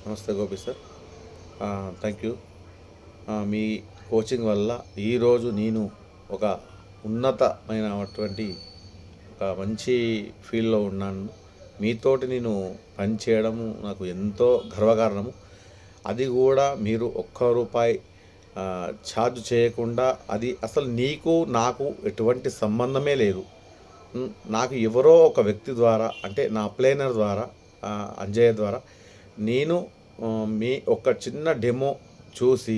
నమస్తే Gopi sir. Thank you. Me coaching వల్ల ఈరోజు నేను ఒక ఉన్నతమైనటువంటి ఒక మంచి ఫీల్డ్లో ఉన్నాను. మీతోటి నేను పని చేయడము నాకు ఎంతో గర్వకారణము. అది కూడా మీరు ఒక్క రూపాయి ఛార్జ్ చేయకుండా, అది అసలు నీకు నాకు ఎటువంటి సంబంధమే లేదు. నాకు ఎవరో ఒక వ్యక్తి ద్వారా, అంటే నా అప్లైనర్ ద్వారా, అంజయ్య ద్వారా నేను మీ ఒక చిన్న డెమో చూసి,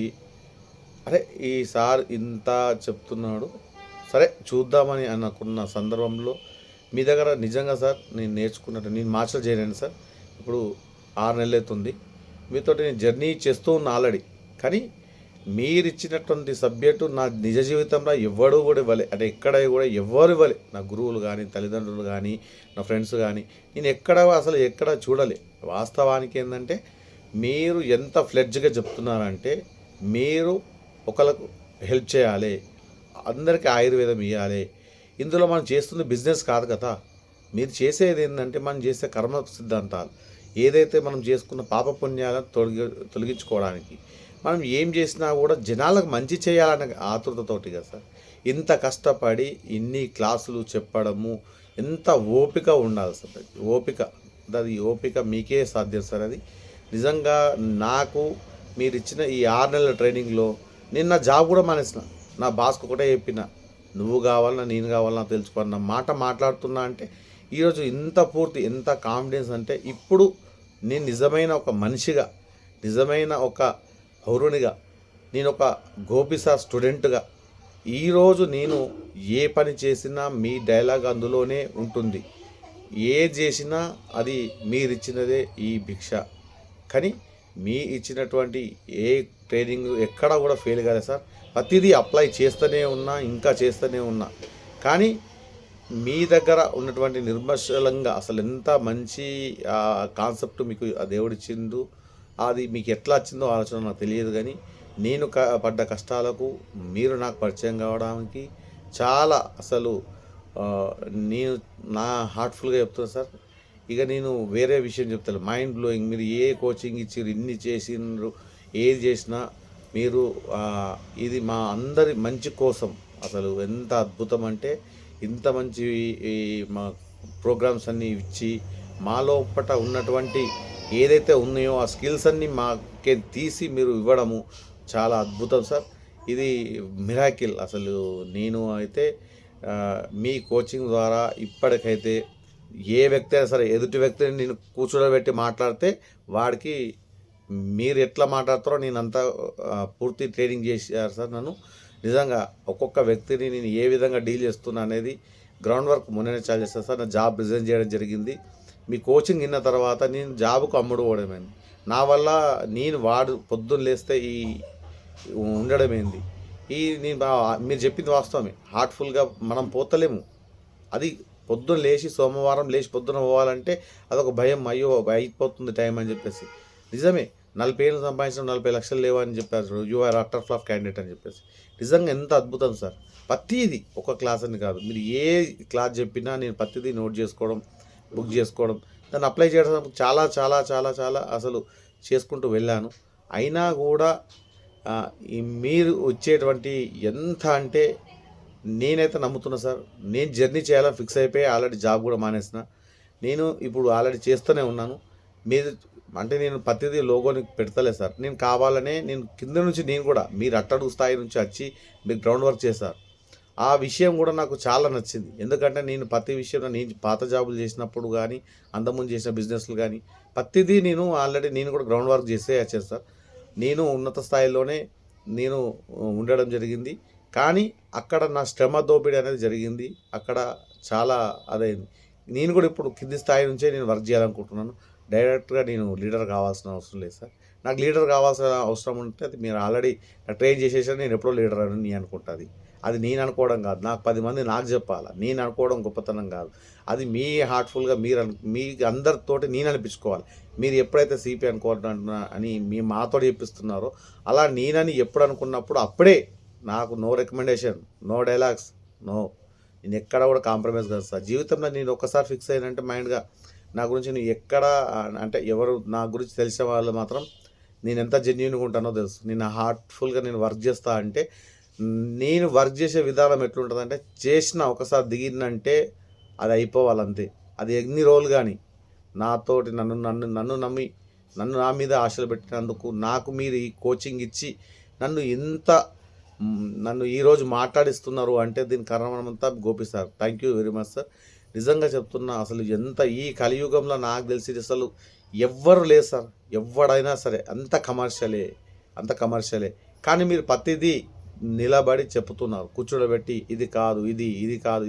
అరే ఈ సార్ ఇంత చెప్తున్నాడు, సరే చూద్దామని అనుకున్న సందర్భంలో మీ దగ్గర నిజంగా సార్ నేను నేర్చుకున్నట్టు, నేను మాస్టర్ చేయలేను సార్. ఇప్పుడు 6 నెలలు అవుతుంది మీతో నేను జర్నీ చేస్తూ ఉన్నా ఆల్రెడీ. కానీ మీరు ఇచ్చినటువంటి సబ్జెక్టు నా నిజ జీవితంలో ఎవడు కూడా ఇవ్వలే, అంటే ఎక్కడ కూడా ఎవరు ఇవ్వలే. నా గురువులు కానీ, తల్లిదండ్రులు కానీ, నా ఫ్రెండ్స్ కానీ, నేను ఎక్కడ చూడలే. వాస్తవానికి ఏంటంటే మీరు ఎంత ఫ్లెడ్జ్గా చెప్తున్నారంటే, మీరు ఒకరికి హెల్ప్ చేయాలి, అందరికీ ఆయుర్వేదం ఇవ్వాలి. ఇందులో మనం చేస్తుంది బిజినెస్ కాదు కదా. మీరు చేసేది ఏంటంటే, మనం చేసే కర్మ సిద్ధాంతాలు, ఏదైతే మనం చేసుకున్న పాపపుణ్యాలను తొలగించుకోవడానికి మనం ఏం చేసినా కూడా జనాలకు మంచి చేయాలనే ఆతృతతోటి కదా సార్. ఇంత కష్టపడి ఇన్ని క్లాసులు చెప్పడము, ఎంత ఓపిక ఉండాలి సార్. ఓపిక మీకే సాధ్యం సార్. అది నిజంగా నాకు మీరు ఇచ్చిన ఈ 6 నెలల ట్రైనింగ్లో నేను నా జాబ్ కూడా మానేసిన. నా బాస్కి ఒకటే చెప్పిన, నువ్వు కావాలన్నా నేను కావాలన్నా తెలుసుకోవాలన్న మాట మాట్లాడుతున్నా. అంటే ఈరోజు ఎంత కాన్ఫిడెన్స్ అంటే, ఇప్పుడు నేను నిజమైన ఒక మనిషిగా, నిజమైన ఒక పౌరునిగా, నేను ఒక గోపి సార్ స్టూడెంట్గా, ఈరోజు నేను ఏ పని చేసినా మీ డైలాగ్ అందులోనే ఉంటుంది. ఏది చేసినా అది మీరిచ్చినదే ఈ భిక్ష. కానీ మీ ఇచ్చినటువంటి ఏ ట్రైనింగ్ ఎక్కడా కూడా ఫెయిల్ కాలేదు సార్. ప్రతిదీ అప్లై చేస్తూనే ఉన్నా, ఇంకా చేస్తూనే ఉన్నా. కానీ మీ దగ్గర ఉన్నటువంటి నిర్మలంగా అసలు ఎంత మంచి కాన్సెప్ట్ మీకు ఆ దేవుడిచ్చిండు, అది మీకు ఎట్లా వచ్చిందో ఆలోచన నాకు తెలియదు. కానీ నేను పడ్డ కష్టాలకు మీరు నాకు పరిచయం కావడానికి చాలా అసలు నేను నా హార్ట్ఫుల్గా చెప్తాను సార్. ఇక నేను వేరే విషయం చెప్తాను, మైండ్ బ్లోయింగ్. మీరు ఏ కోచింగ్ ఇచ్చిర్రు, ఇన్ని చేసిండ్రు, ఏది చేసినా మీరు ఇది మా అందరి మంచి కోసం. అసలు ఎంత అద్భుతం అంటే, ఇంత మంచి మా ప్రోగ్రామ్స్ అన్నీ ఇచ్చి మా లోపట ఉన్నటువంటి ఏదైతే ఉన్నాయో ఆ స్కిల్స్ అన్నీ మాకే తీసి మీరు ఇవ్వడము చాలా అద్భుతం సార్. ఇది మిరాకిల్. అసలు నేను అయితే మీ కోచింగ్ ద్వారా ఇప్పటికైతే ఏ వ్యక్తి అయినా సరే, ఎదుటి వ్యక్తిని నేను కూర్చోబెట్టి మాట్లాడితే వాడికి మీరు ఎట్లా మాట్లాడతారో నేను అంతా పూర్తి ట్రైనింగ్ చేశారు సార్. నన్ను నిజంగా ఒక్కొక్క వ్యక్తిని నేను ఏ విధంగా డీల్ చేస్తున్నా అనేది గ్రౌండ్ వర్క్ మొన్ననే చాలా చేస్తాను సార్. నా జాబ్ రిజైన్ చేయడం జరిగింది. మీ కోచింగ్ విన్న తర్వాత నేను జాబుకు అమ్ముడుపోవడమైంది. నా వల్ల వాడు పొద్దున్న లేస్తే ఈ ఉండడమేంది, మీరు చెప్పింది వాస్తవమే. హార్ట్ఫుల్గా మనం పోతలేము. అది పొద్దున్న లేచి సోమవారం లేచి పొద్దున పోవాలంటే అదొక భయం, అయ్యో అయిపోతుంది టైం అని చెప్పేసి. నిజమే, 40 ఏళ్ళు సంపాదించడం 40 లక్షలు లేవని చెప్పారు, you are utter flop candidate అని చెప్పేసి. నిజంగా ఎంత అద్భుతం సార్. ప్రతిదీ ఒక క్లాస్ అని కాదు, మీరు ఏ క్లాస్ చెప్పినా నేను ప్రతిదీ నోట్ చేసుకోవడం, బుక్ చేసుకోవడం, దాన్ని అప్లై చేయడం చాలా చాలా చాలా చాలా అసలు చేసుకుంటూ వెళ్ళాను. అయినా కూడా మీరు వచ్చేటువంటి ఎంత అంటే నేనైతే నమ్ముతున్నా సార్. నేను జర్నీ చేయాలని ఫిక్స్ అయిపోయి ఆల్రెడీ జాబ్ కూడా మానేసిన. నేను ఇప్పుడు ఆల్రెడీ చేస్తూనే ఉన్నాను. మీరు అంటే నేను ప్రతిదీ లోగోని పెడతలే సార్. నేను కావాలనే నేను కింద నుంచి నేను కూడా మీరు అట్టడుగు స్థాయి నుంచి వచ్చి మీరు గ్రౌండ్ వర్క్ చేశారు. ఆ విషయం కూడా నాకు చాలా నచ్చింది. ఎందుకంటే నేను ప్రతి విషయంలో నేను పాత జాబులు చేసినప్పుడు కానీ, అంతకుముందు చేసిన బిజినెస్లు కానీ, ప్రతిదీ నేను ఆల్రెడీ నేను కూడా గ్రౌండ్ వర్క్ వచ్చాను సార్. నేను ఉన్నత స్థాయిలోనే నేను ఉండడం జరిగింది. కానీ అక్కడ నా శ్రమ దోపిడీ అనేది జరిగింది. అక్కడ చాలా అదైంది. నేను కూడా ఇప్పుడు కింది స్థాయి నుంచే నేను వర్క్ చేయాలనుకుంటున్నాను. డైరెక్ట్గా నేను లీడర్ కావాల్సిన అవసరం లేదు సార్. నాకు లీడర్ కావాల్సిన అవసరం ఉంటే అది మీరు ఆల్రెడీ ట్రైన్ చేసేసారు, నేను ఎప్పుడో లీడర్ అని నేను అనుకుంటుంది. అది నేను అనుకోవడం కాదు, నాకు 10 మంది నాకు చెప్పాలి. నేను అనుకోవడం గొప్పతనం కాదు. అది మీ హార్ట్ఫుల్గా మీ అందరితోటి నేను అనిపించుకోవాలి. మీరు ఎప్పుడైతే సిపి అనుకుంటున్నా అని మాతో చెప్పిస్తున్నారో, అలా నేనని ఎప్పుడు అనుకున్నప్పుడు అప్పుడే నాకు no recommendation, no dialogues, no, నేను ఎక్కడ కూడా కాంప్రమైజ్ కాదు సార్. జీవితంలో నేను ఒక్కసారి ఫిక్స్ అయినంటే మైండ్గా నా గురించి నువ్వు ఎక్కడ అంటే ఎవరు నా గురించి తెలిసిన వాళ్ళు మాత్రం నేను ఎంత జెన్యూన్గా ఉంటానో తెలుసు. నేను హార్ట్ఫుల్గా నేను వర్క్ చేస్తా అంటే నేను వర్క్ చేసే విధానం ఎట్లుంటుందంటే చేసిన ఒకసారి దిగిందంటే అది అయిపోవాలంతే. అది ఎన్ని రోజులు కానీ నాతోటి నన్ను నన్ను నన్ను నమ్మి నన్ను నా మీద ఆశలు పెట్టినందుకు నాకు మీరు ఈ కోచింగ్ ఇచ్చి నన్ను ఇంత నన్ను ఈరోజు మాట్లాడిస్తున్నారు అంటే దీని కారణమంతా Gopi sir. Thank you very much sir. నిజంగా చెప్తున్నా, అసలు ఎంత ఈ కలియుగంలో నాకు తెలిసి అసలు ఎవ్వరు లేదు సార్. ఎవడైనా సరే అంత కమర్షియలే. కానీ మీరు ప్రతిదీ నిలబడి చెప్తున్నారు, కూర్చోబెట్టి ఇది కాదు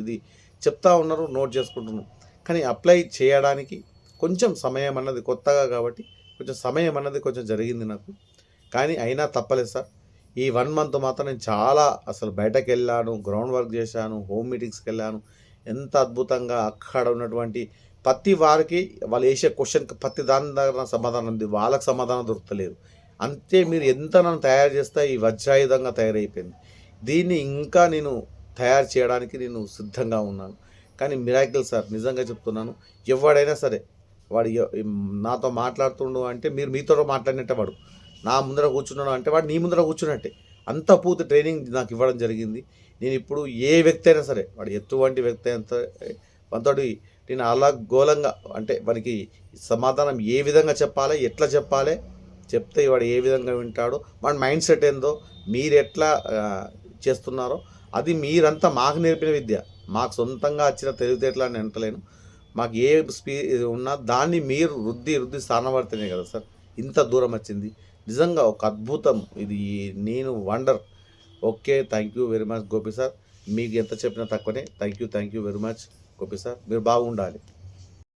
ఇది చెప్తా ఉన్నారు, నోట్ చేసుకుంటున్నాను. కానీ అప్లై చేయడానికి కొంచెం సమయం అన్నది కొత్తగా కాబట్టి కొంచెం జరిగింది నాకు. కానీ అయినా తప్పలేదు సార్. ఈ 1 మంత్ మాత్రం నేను చాలా అసలు బయటకు వెళ్ళాను, గ్రౌండ్ వర్క్ చేశాను, హోమ్ మీటింగ్స్కి వెళ్ళాను. ఎంత అద్భుతంగా అక్కడ ఉన్నటువంటి ప్రతి వారికి వాళ్ళు వేసే క్వశ్చన్కి ప్రతి దాని దగ్గర సమాధానం ఉంది, వాళ్ళకి సమాధానం దొరకలేదు. అంతే మీరు ఎంత నన్ను తయారు చేస్తే ఈ వజ్రాయుధంగా తయారైపోయింది. దీన్ని ఇంకా నేను తయారు చేయడానికి నేను సిద్ధంగా ఉన్నాను. కానీ మిరాకిల్ సార్, నిజంగా చెప్తున్నాను, ఎవడైనా సరే వాడు నాతో మాట్లాడుతుండు అంటే మీరు మీతో మాట్లాడినట్టే, వాడు నా ముందర కూర్చున్నాడు అంటే వాడు నీ ముందర కూర్చున్నట్టే. అంత పూర్తి ట్రైనింగ్ నాకు ఇవ్వడం జరిగింది. నేను ఇప్పుడు ఏ వ్యక్తి అయినా సరే, వాడు ఎటువంటి వ్యక్తి అయినా మనతోటి నేను అలా గోలంగా అంటే వానికి సమాధానం ఏ విధంగా చెప్పాలి, ఎట్లా చెప్పాలి, చెప్తే వాడు ఏ విధంగా వింటాడో, వాడి మైండ్ సెట్ ఏందో, మీరు ఎట్లా చేస్తున్నారో అది మీరంతా మాకు నేర్పిన విద్య. మాకు సొంతంగా వచ్చిన తెలివితేటలు అని అంటలేను. మాకు ఏ ఉన్నా దాన్ని మీరు రుద్ది స్థానపడితేనే కదా సార్ ఇంత దూరం వచ్చింది. నిజంగా ఒక అద్భుతం ఇది, నేను wonder. Okay, thank you very much Gopi sir. మీకు ఎంత చెప్పినా తక్కువనే. Thank you very much Gopi sir. మీరు బాగుండాలి.